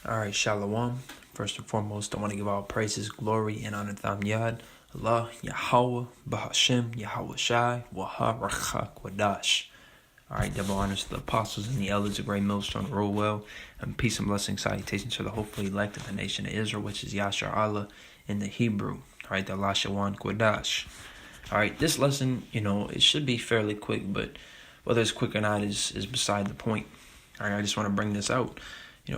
All right, Shalom. First and foremost, I want to give all praises, glory, and honor to Yad, Allah, Yahweh, Bahashem, Yahweh Shai, Waha, Kwadash. All right, double honors to the apostles and the elders of Great Millstone, roll well, and peace and blessing salutations to the hopefully elect of the nation of Israel, which is Yashar Allah in the Hebrew. All right, the Allah Shawan Kwadash. All right, this lesson, it should be fairly quick, but whether it's quick or not is beside the point. All right, I just want to bring this out,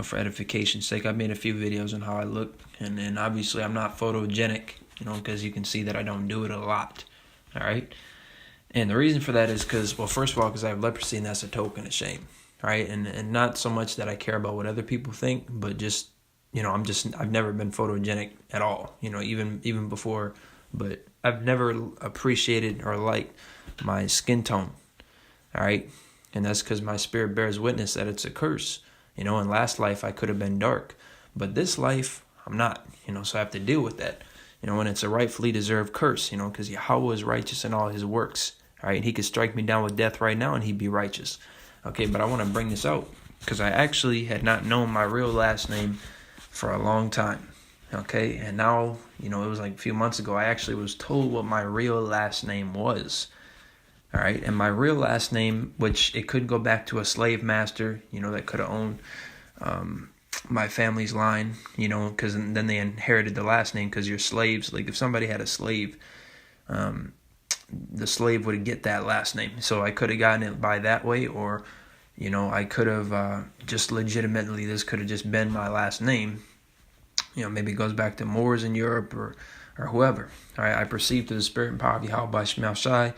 for edification's sake. I've made a few videos on how I look, and obviously I'm not photogenic, because you can see that I don't do it a lot. All right, and the reason for that is because, well, first of all, because I have leprosy, and that's a token of shame. All right, and not so much that I care about what other people think, but just, I've never been photogenic at all. Even before, but I've never appreciated or liked my skin tone. All right, and that's because my spirit bears witness that it's a curse. In last life I could have been dark, but this life I'm not. So I have to deal with that. And it's a rightfully deserved curse. Because Yahweh is righteous in all His works. All right, He could strike me down with death right now, and He'd be righteous. Okay, but I want to bring this out because I actually had not known my real last name for a long time. Okay, and now it was like a few months ago I actually was told what my real last name was. All right, and my real last name, which it could go back to a slave master, that could have owned my family's line, because then they inherited the last name because you're slaves. Like if somebody had a slave, the slave would get that last name. So I could have gotten it by that way, or, I could have just legitimately, this could have just been my last name. Maybe it goes back to Moors in Europe or whoever. All right, I perceive through the spirit and power of Yahweh Shemel Shai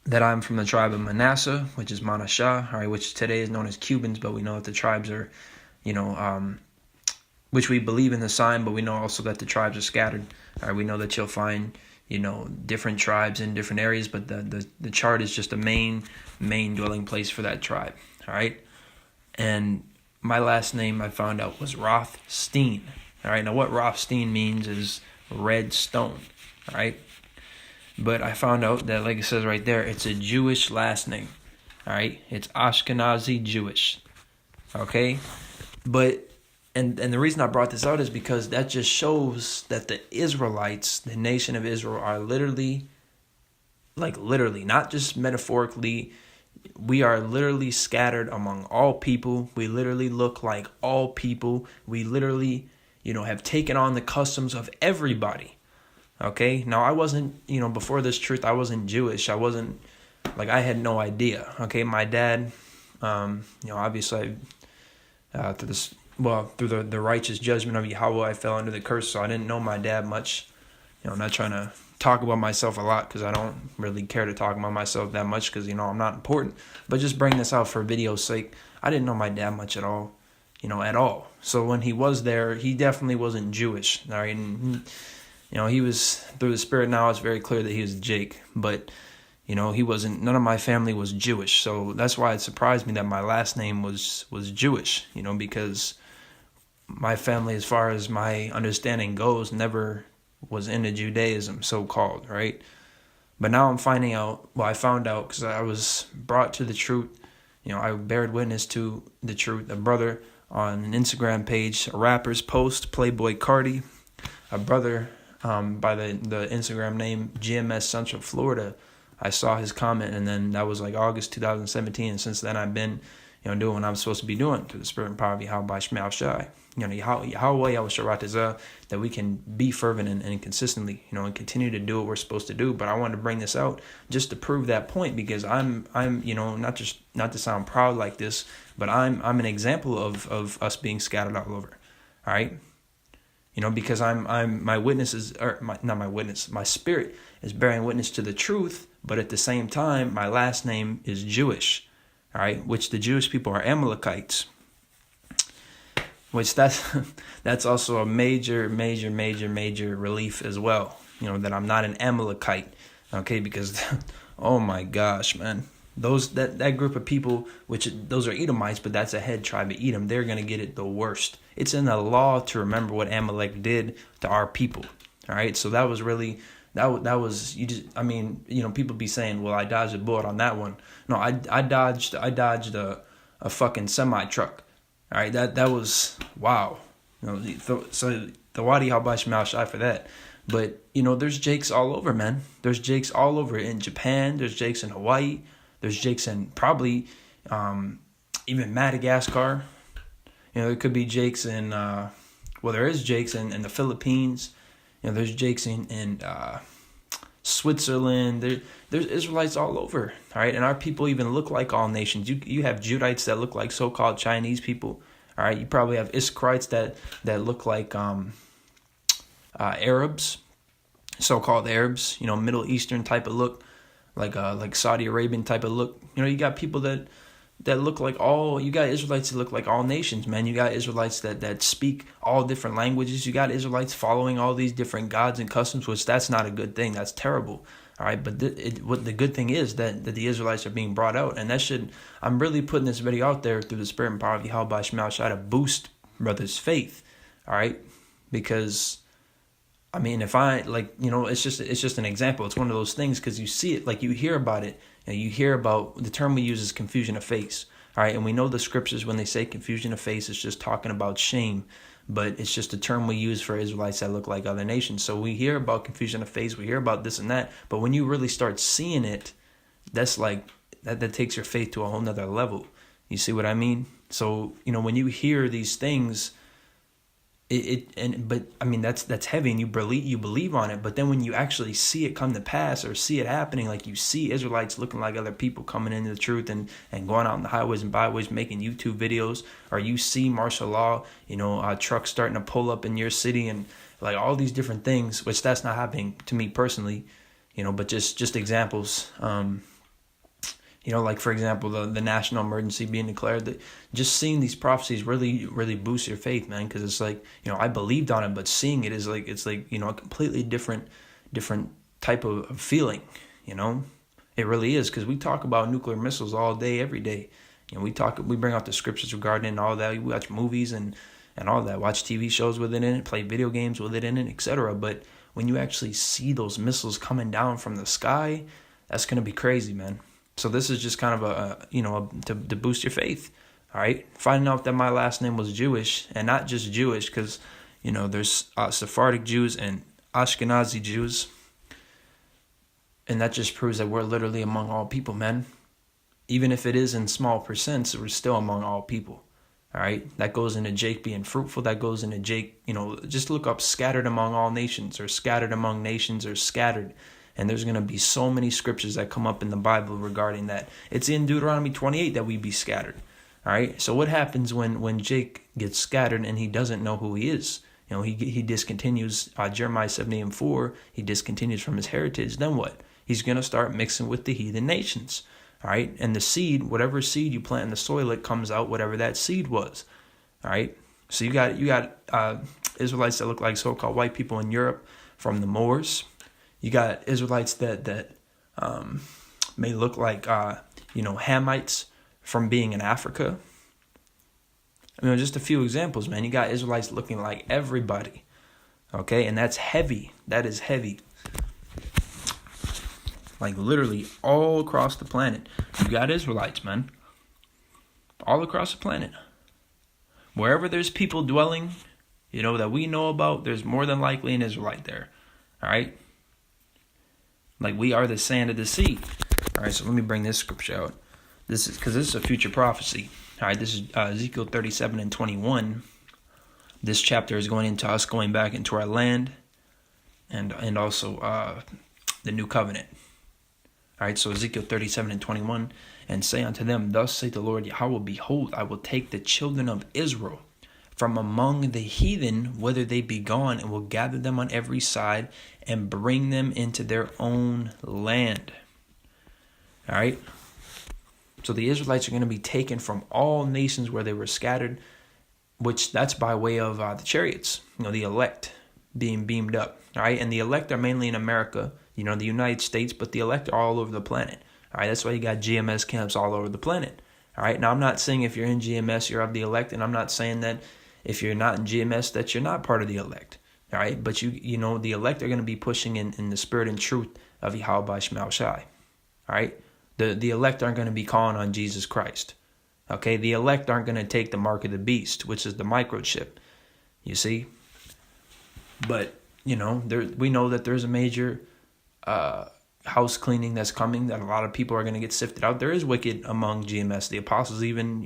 that I'm from the tribe of Manasseh, which is Manashah, all right, which today is known as Cubans, but we know that the tribes are, which we believe in the sign, but we know also that the tribes are scattered. All right, we know that you'll find, different tribes in different areas, but the chart is just a main dwelling place for that tribe. All right, and my last name I found out was Rothstein. All right, now what Rothstein means is red stone. All right. But I found out that, like it says right there, it's a Jewish last name. All right? It's Ashkenazi Jewish. Okay? But, and the reason I brought this out is because that just shows that the Israelites, the nation of Israel, are literally, not just metaphorically, we are literally scattered among all people. We literally look like all people. We literally, have taken on the customs of everybody. Okay, now I wasn't, before this truth, I wasn't Jewish. I wasn't, I had no idea. Okay, my dad, obviously, through the righteous judgment of Yahweh, I fell under the curse, so I didn't know my dad much. I'm not trying to talk about myself a lot because I don't really care to talk about myself that much because, I'm not important. But just bring this out for video's sake. I didn't know my dad much at all, at all. So when he was there, he definitely wasn't Jewish, all right, and he was, through the spirit now, it's very clear that he was Jake. But, he wasn't, none of my family was Jewish. So that's why it surprised me that my last name was Jewish, because my family, as far as my understanding goes, never was into Judaism, so-called, right? But now I'm finding out, I found out because I was brought to the truth. I bared witness to the truth. A brother on an Instagram page, a rapper's post, Playboy Cardi, a brother by the Instagram name GMS Central Florida. I saw his comment, and then that was like August 2017, and since then I've been, doing what I'm supposed to be doing through the spirit and power of Yahweh Shemel Shai. Yahweh that we can be fervent and consistently, and continue to do what we're supposed to do. But I wanted to bring this out just to prove that point, because I'm not to sound proud like this, but I'm an example of us being scattered all over. All right. Because my witness is, or not my witness, my spirit is bearing witness to the truth, but at the same time, my last name is Jewish, all right, which the Jewish people are Amalekites, which that's also a major relief as well, that I'm not an Amalekite, okay, because, oh my gosh, man. That group of people, which those are Edomites, but that's a head tribe of Edom, they're going to get it the worst. It's in the law to remember what Amalek did to our people. All right. So that was really, that was, people be saying, well, I dodged a bullet on that one. No, I dodged a fucking semi truck. All right. That was, wow. So the Wadi Halbash Malshai for that. But, there's Jakes all over, man. There's Jakes all over in Japan. There's Jakes in Hawaii. There's Jakes in probably even Madagascar. There could be Jakes in, there is Jakes in the Philippines. There's Jakes in Switzerland. There's Israelites all over, all right? And our people even look like all nations. You have Judites that look like so-called Chinese people, all right? You probably have Issacharites that look like Arabs, so-called Arabs, Middle Eastern type of look, like Saudi Arabian type of look. You got people that look like you got Israelites that look like all nations, man. You got Israelites that speak all different languages. You got Israelites following all these different gods and customs, which that's not a good thing. That's terrible. All right. But what the good thing is that the Israelites are being brought out. And I'm really putting this video out there through the spirit and power of Yahweh Shema Shai to boost brothers' faith. All right. Because if it's just an example. It's one of those things because you see it, like you hear about it. And you hear about, the term we use is confusion of face. All right, and we know the scriptures when they say confusion of face, it's just talking about shame. But it's just a term we use for Israelites that look like other nations. So we hear about confusion of face, we hear about this and that. But when you really start seeing it, that's like, that takes your faith to a whole nother level. You see what I mean? So, when you hear these things, that's heavy and you believe on it. But then when you actually see it come to pass or see it happening, like you see Israelites looking like other people coming into the truth and going out in the highways and byways making YouTube videos, or you see martial law, trucks starting to pull up in your city and like all these different things, which that's not happening to me personally, but just examples. Like for example, the national emergency being declared, that just seeing these prophecies really, really boosts your faith, man. Because it's like, I believed on it, but seeing it is like, it's like, a completely different type of feeling, It really is, because we talk about nuclear missiles all day, every day. We bring out the scriptures regarding it and all that. We watch movies and all that, watch TV shows with it in it, play video games with it in it, etc. But when you actually see those missiles coming down from the sky, that's going to be crazy, man. So this is just kind of to boost your faith, all right? Finding out that my last name was Jewish, and not just Jewish, because, there's Sephardic Jews and Ashkenazi Jews, and that just proves that we're literally among all people, man. Even if it is in small percents, we're still among all people, all right? That goes into Jake being fruitful. That goes into Jake, just look up scattered among all nations, or scattered among nations, or scattered. And there's going to be so many scriptures that come up in the Bible regarding that. It's in Deuteronomy 28 that we be scattered. All right. So what happens when Jake gets scattered and he doesn't know who he is? He discontinues Jeremiah 70:4. He discontinues from his heritage. Then what? He's going to start mixing with the heathen nations. All right. And the seed, whatever seed you plant in the soil, it comes out whatever that seed was. All right. So you got Israelites that look like so-called white people in Europe from the Moors. You got Israelites that may look like, Hamites from being in Africa. Just a few examples, man. You got Israelites looking like everybody, okay? And that's heavy. That is heavy. Like literally all across the planet. You got Israelites, man. All across the planet. Wherever there's people dwelling, that we know about, there's more than likely an Israelite there, all right? Like we are the sand of the sea. All right, so let me bring this scripture out. This is a future prophecy. All right, this is Ezekiel 37:21. This chapter is going into us going back into our land, and also the new covenant. All right, so Ezekiel 37:21, and say unto them, thus saith the Lord Yahweh, behold, I will take the children of Israel from among the heathen, whither they be gone, and will gather them on every side, and bring them into their own land. All right? So the Israelites are going to be taken from all nations where they were scattered, which that's by way of the chariots, the elect being beamed up. All right? And the elect are mainly in America, the United States, but the elect are all over the planet. All right? That's why you got GMS camps all over the planet. All right? Now, I'm not saying if you're in GMS, you're of the elect, and I'm not saying that if you're not in GMS, that you're not part of the elect, all right? But the elect are going to be pushing in the spirit and truth of Yahweh Shema Shai, all right? The elect aren't going to be calling on Jesus Christ, okay? The elect aren't going to take the mark of the beast, which is the microchip. You see? But, we know that there's a major house cleaning that's coming, that a lot of people are going to get sifted out. There is wicked among GMS. The apostles even,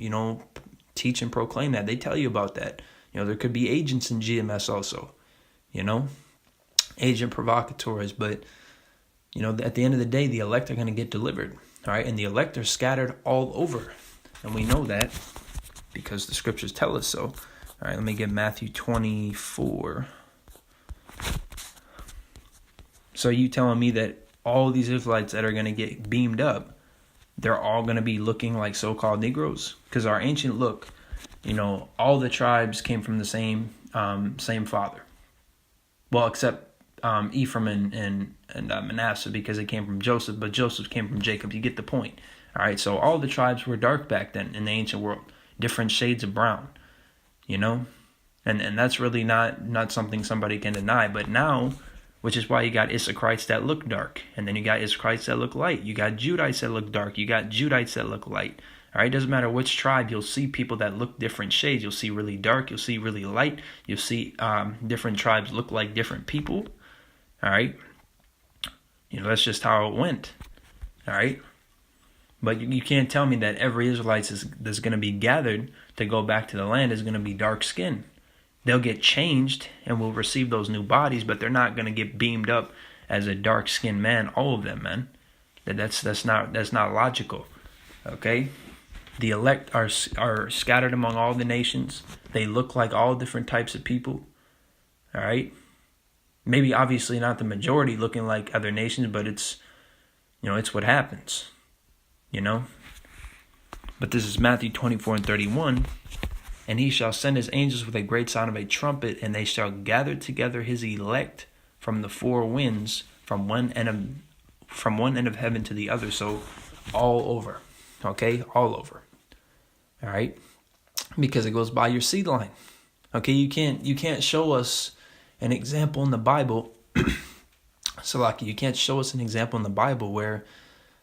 teach and proclaim that. They tell you about that. There could be agents in GMS also, agent provocateurs. But, at the end of the day, the elect are going to get delivered. All right. And the elect are scattered all over. And we know that because the scriptures tell us so. All right. Let me get Matthew 24. So you telling me that all these Israelites that are going to get beamed up, they're all going to be looking like so-called Negroes? Because our ancient look, all the tribes came from the same father. Well, except Ephraim and Manasseh, because they came from Joseph, but Joseph came from Jacob. You get the point. All right, so all the tribes were dark back then in the ancient world, different shades of brown, and that's really not something somebody can deny. But now, which is why you got Issacharites that look dark, and then you got Issacharites that look light. You got Judites that look dark. You got Judites that look light. All right, doesn't matter which tribe, you'll see people that look different shades. You'll see really dark. You'll see really light. You'll see different tribes look like different people. All right, that's just how it went. All right, but you can't tell me that every Israelite that's going to be gathered to go back to the land is going to be dark skinned. They'll get changed and will receive those new bodies, but they're not going to get beamed up as a dark-skinned man. All of them, man. That's not logical. Okay, the elect are scattered among all the nations. They look like all different types of people. All right, maybe obviously not the majority looking like other nations, but it's what happens. But this is Matthew 24:31. And he shall send his angels with a great sound of a trumpet, and they shall gather together his elect from the four winds, from one end of heaven to the other. So all over. Okay? All over. All right? Because it goes by your seed line. Okay, you can't show us an example in the Bible. Salaki, you can't show us an example in the Bible where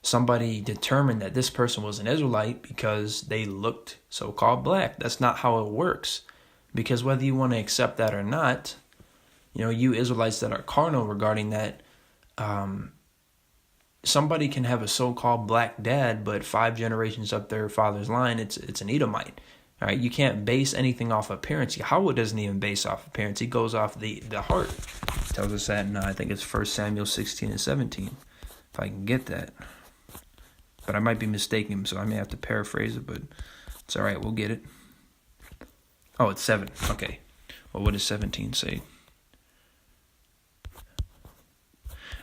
somebody determined that this person was an Israelite because they looked so-called black. That's not how it works. Because whether you want to accept that or not, you Israelites that are carnal regarding that, somebody can have a so-called black dad, but 5 generations up their father's line, it's an Edomite. All right, you can't base anything off appearance. Yahweh doesn't even base off appearance. He goes off the heart. He tells us that in, I think it's 1 Samuel 16 and 17, if I can get that. But I might be mistaking him, so I may have to paraphrase it, but it's all right. We'll get it. Oh, it's 7. Okay. Well, what does 17 say?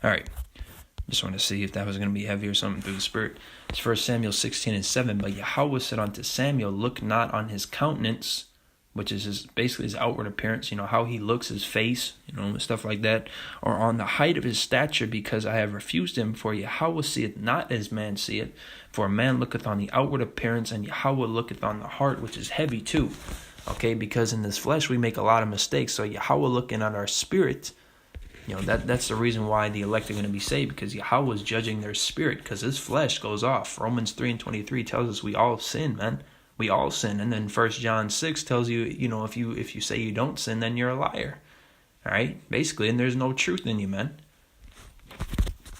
All right. Just want to see if that was going to be heavy or something through the Spirit. It's 1 Samuel 16 and 7. But Yahweh said unto Samuel, look not on his countenance, which is basically his outward appearance, how he looks, his face, stuff like that, or on the height of his stature, because I have refused him. For Yahweh seeth not as man seeth, for a man looketh on the outward appearance, and Yahweh looketh on the heart, which is heavy too. Okay, because in this flesh we make a lot of mistakes. So Yahweh looking on our spirit, that's the reason why the elect are going to be saved, because Yahweh is judging their spirit, because his flesh goes off. Romans 3 and 23 tells us we all sin, man. We all sin. And then 1 John 6 tells you, if you say you don't sin, then you're a liar. All right? Basically, and there's no truth in you, man.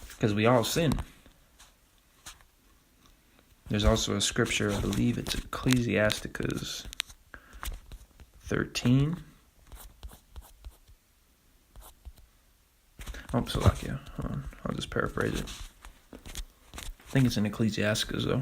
Because we all sin. There's also a scripture, I believe it's Ecclesiasticus 13. Oh, Salakia. Hold on. I'll just paraphrase it. I think it's in Ecclesiasticus, though.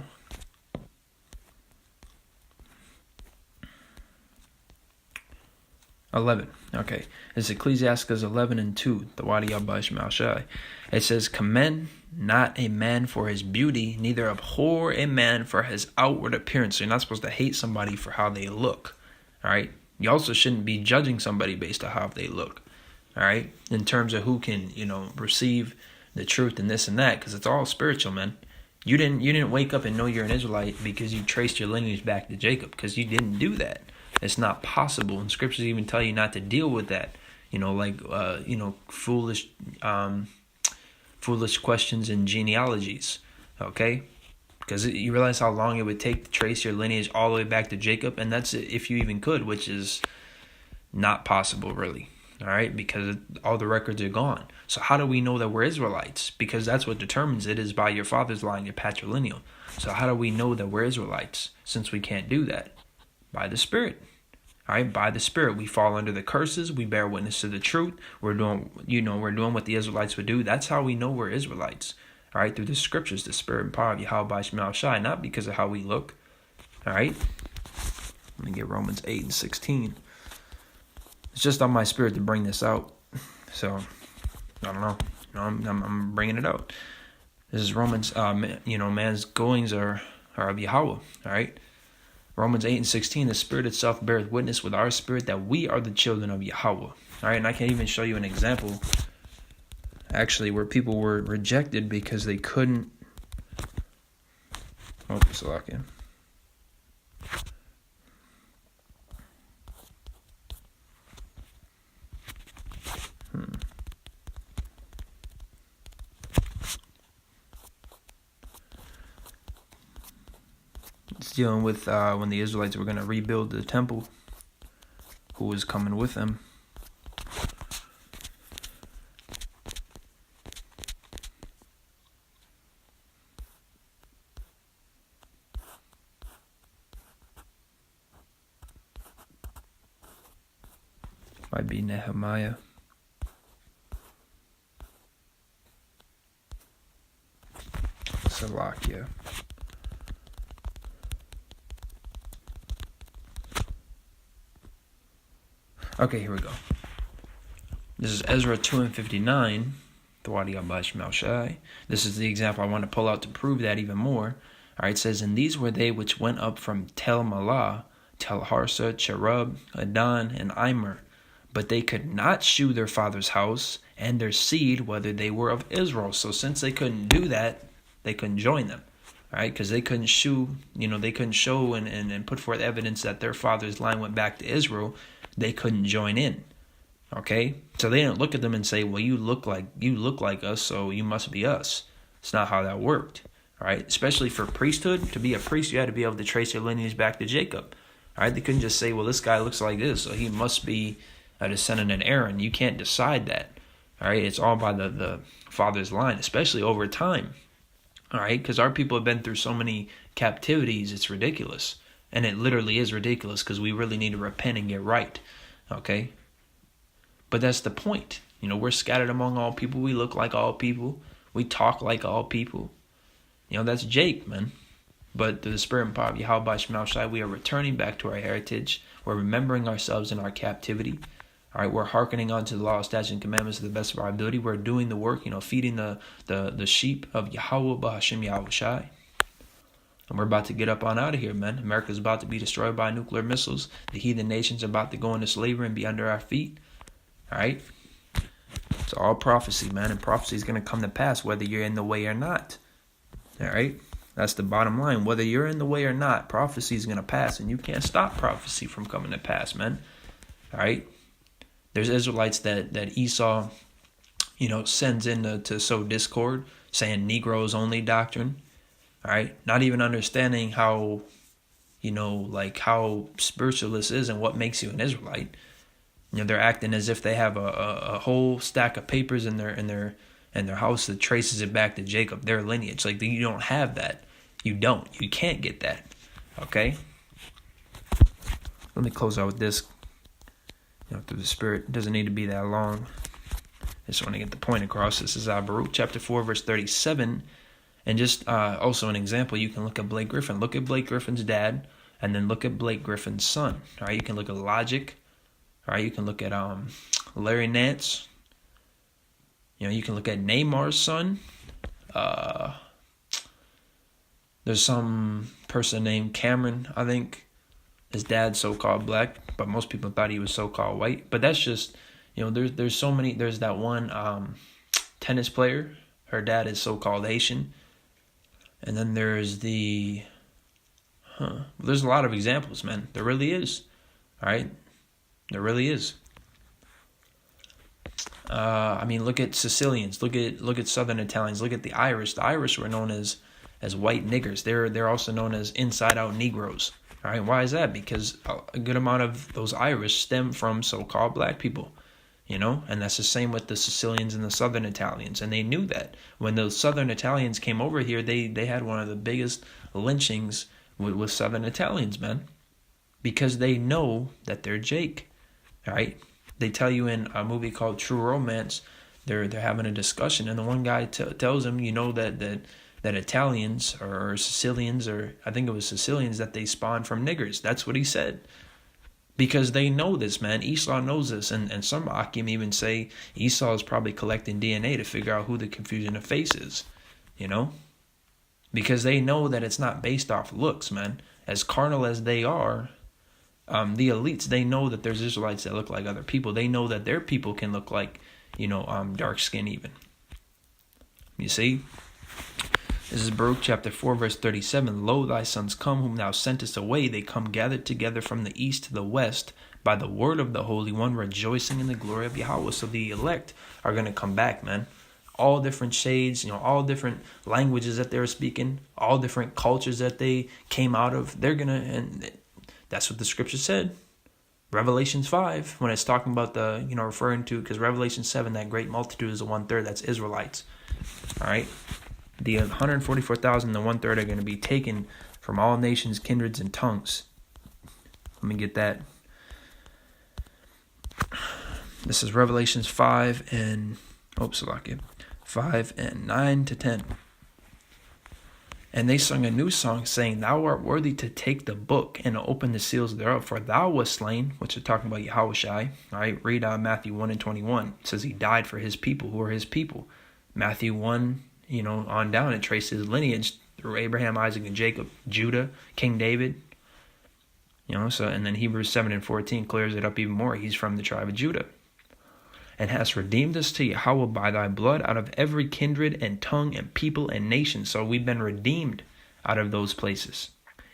.11. Okay. It's Ecclesiasticus 11 and 2. The Wadi Yabba Shai. It says, commend not a man for his beauty, neither abhor a man for his outward appearance. So you're not supposed to hate somebody for how they look. All right. You also shouldn't be judging somebody based on how they look. All right. In terms of who can, receive the truth and this and that, because it's all spiritual, man. You didn't wake up and know you're an Israelite because you traced your lineage back to Jacob, because you didn't do that. It's not possible. And scriptures even tell you not to deal with that. Foolish questions and genealogies. Okay? Because you realize how long it would take to trace your lineage all the way back to Jacob. And that's if you even could, which is Not possible, really. All right, because all the records are gone. So how do we know that we're Israelites? Because that's what determines it, is by your father's line, your patrilineal. So how do we know that we're Israelites, since we can't do that? By the Spirit. All right, by the Spirit, we fall under the curses. We bear witness to the truth. We're doing what the Israelites would do. That's how we know we're Israelites. All right, through the scriptures, the Spirit and power of Yahweh Shemel Shai, not because of how we look. All right, let me get Romans 8 and 16. It's just on my spirit to bring this out. So, I don't know. I'm bringing it out. This is Romans, man's goings are of Yahweh. All right. Romans 8 and 16, the Spirit itself beareth witness with our spirit that we are the children of Yahweh. All right. And I can even show you an example, actually, where people were rejected because they couldn't. Oh, Salakia. It's dealing with when the Israelites were going to rebuild the temple, who was coming with them. Might be Nehemiah. Salakia. Okay, here we go. This is Ezra 2 and 59. This is the example I want to pull out to prove that even more. All right, it says, and these were they which went up from Tel Malah, Tel Harsa, Cherub, Adon, and Immer. But they could not shew their father's house and their seed, whether they were of Israel. So since they couldn't do that, they couldn't join them. All right, because they couldn't show and put forth evidence that their father's line went back to Israel. They couldn't join in. Okay, so they didn't look at them and say, well, you look like us, so you must be us. It's not how that worked. All right, especially for priesthood, to be a priest, you had to be able to trace your lineage back to Jacob. All right, they couldn't just say, well, this guy looks like this, so he must be a descendant of Aaron. You can't decide that. All right, it's all by the father's line, especially over time. All right, because our people have been through so many captivities, it's ridiculous. And it literally is ridiculous, because we really need to repent and get right. Okay? But that's the point. We're scattered among all people. We look like all people. We talk like all people. That's Jake, man. But through the Spirit and power of Yahweh Shemel Shai, we are returning back to our heritage. We're remembering ourselves in our captivity. All right, we're hearkening on to the law, statutes, and commandments to the best of our ability. We're doing the work, feeding the sheep of Yahweh B'Hashem Yahweh Shai. And we're about to get up on out of here, man. America's about to be destroyed by nuclear missiles. The heathen nations are about to go into slavery and be under our feet. All right? It's all prophecy, man. And prophecy is going to come to pass whether you're in the way or not. All right? That's the bottom line. Whether you're in the way or not, prophecy is going to pass. And you can't stop prophecy from coming to pass, man. All right? There's Israelites that Esau, sends in to sow discord, saying Negroes only doctrine. All right, not even understanding how, how spiritual this is and what makes you an Israelite. They're acting as if they have a whole stack of papers in their house that traces it back to Jacob, their lineage. Like, you don't have that. You don't. You can't get that. Okay. Let me close out with this. Through the Spirit, it doesn't need to be that long. I just want to get the point across. This is Baruch chapter 4, verse 37. And just also an example, you can look at Blake Griffin. Look at Blake Griffin's dad, and then look at Blake Griffin's son. All right, you can look at Logic. All right, you can look at Larry Nance. You can look at Neymar's son. There's some person named Cameron, I think. His dad's so-called black, but most people thought he was so-called white. But that's just, there's so many. There's that one tennis player. Her dad is so-called Haitian. And then there's there's a lot of examples, man. There really is. All right? There really is. Look at Sicilians. Look at Southern Italians. Look at the Irish. The Irish were known as white niggers. They're also known as inside-out Negroes. All right, why is that? Because a good amount of those Irish stem from so-called black people, and that's the same with the Sicilians and the Southern Italians, and they knew that. When those Southern Italians came over here, they had one of the biggest lynchings with Southern Italians, man, because they know that they're Jake, all right? They tell you in a movie called True Romance, they're having a discussion, and the one guy tells him, that Italians or Sicilians, or I think it was Sicilians, that they spawned from niggers. That's what he said. Because they know this, man. Esau knows this. And some Akim even say Esau is probably collecting DNA to figure out who the confusion of face is. Because they know that it's not based off looks, man. As carnal as they are, the elites, they know that there's Israelites that look like other people. They know that their people can look like, dark skin even. You see? This is Baruch chapter 4, verse 37. Lo, thy sons come, whom thou sentest away. They come gathered together from the east to the west by the word of the Holy One, rejoicing in the glory of Yahweh. So the elect are going to come back, man. All different shades, all different languages that they're speaking, all different cultures that they came out of. They're going to, and that's what the scripture said. Revelation 5, when it's talking about the, referring to, because Revelation 7, that great multitude is the 1/3, that's Israelites. All right. The 144,000, the 1/3 are going to be taken from all nations, kindreds, and tongues. Let me get that. This is Revelations 5 and 9 to 10. And they sung a new song, saying, Thou art worthy to take the book and to open the seals thereof, for thou wast slain, which are talking about Yahushai. All right, read Matthew 1 and 21. It says he died for his people, who are his people. Matthew 1, on down, it traces lineage through Abraham, Isaac, and Jacob, Judah, King David. So, and then Hebrews 7 and 14 clears it up even more. He's from the tribe of Judah. And hast redeemed us to Yahweh by thy blood out of every kindred and tongue and people and nation. So we've been redeemed out of those places.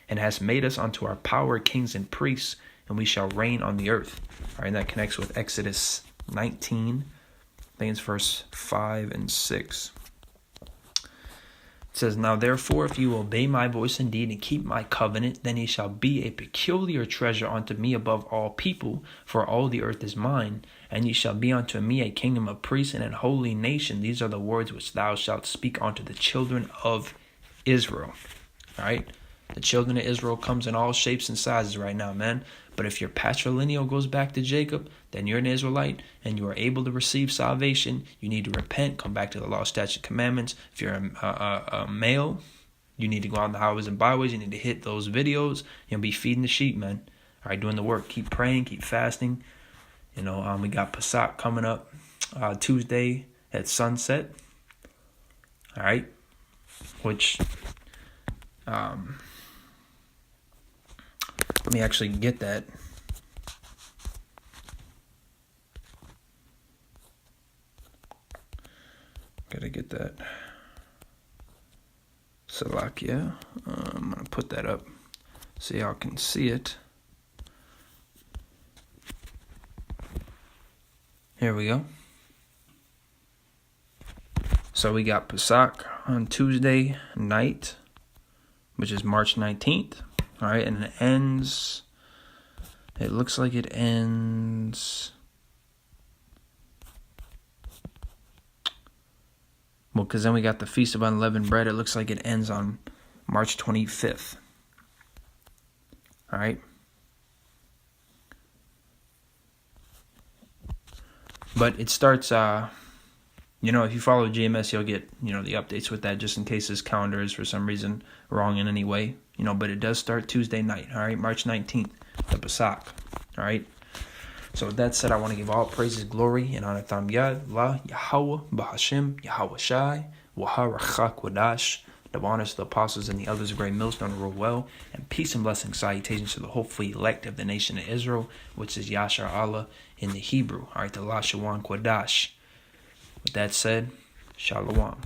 And hast made us unto our power kings and priests, and we shall reign on the earth. All right, and that connects with Exodus 19. I think it's verse 5 and 6. It says, Now therefore, if you obey my voice indeed and keep my covenant, then ye shall be a peculiar treasure unto me above all people, for all the earth is mine. And ye shall be unto me a kingdom of priests and an holy nation. These are the words which thou shalt speak unto the children of Israel. All right? The children of Israel comes in all shapes and sizes right now, man. But if your patrilineal goes back to Jacob, then you're an Israelite and you are able to receive salvation. You need to repent, come back to the law, statute, commandments. If you're a male, you need to go out in the highways and byways. You need to hit those videos. Be feeding the sheep, man. All right, doing the work. Keep praying, keep fasting. We got Pesach coming up Tuesday at sunset. All right, which let me actually get that. Gotta get that. Salakia. I'm gonna put that up so y'all can see it. Here we go. So we got Pesach on Tuesday night, which is March 19th. All right, and it looks like it ends, well, because then we got the Feast of Unleavened Bread. It looks like it ends on March 25th. All right. But it starts, if you follow GMS, you'll get, the updates with that, just in case this calendar is for some reason wrong in any way, but it does start Tuesday night, all right, March 19th, the Pesach, all right. So with that said, I want to give all praises, glory, and honor Tam Yad, La, Yahweh, Bahashim, Yahweh Shai, Waharachak Wadash. The honors to the apostles and the elders of Great Millstone rule well, and peace and blessing salutations to the hopefully elect of the nation of Israel, which is Yashar Allah in the Hebrew. All right, the Lashawan Quadash. With that said, Shalom.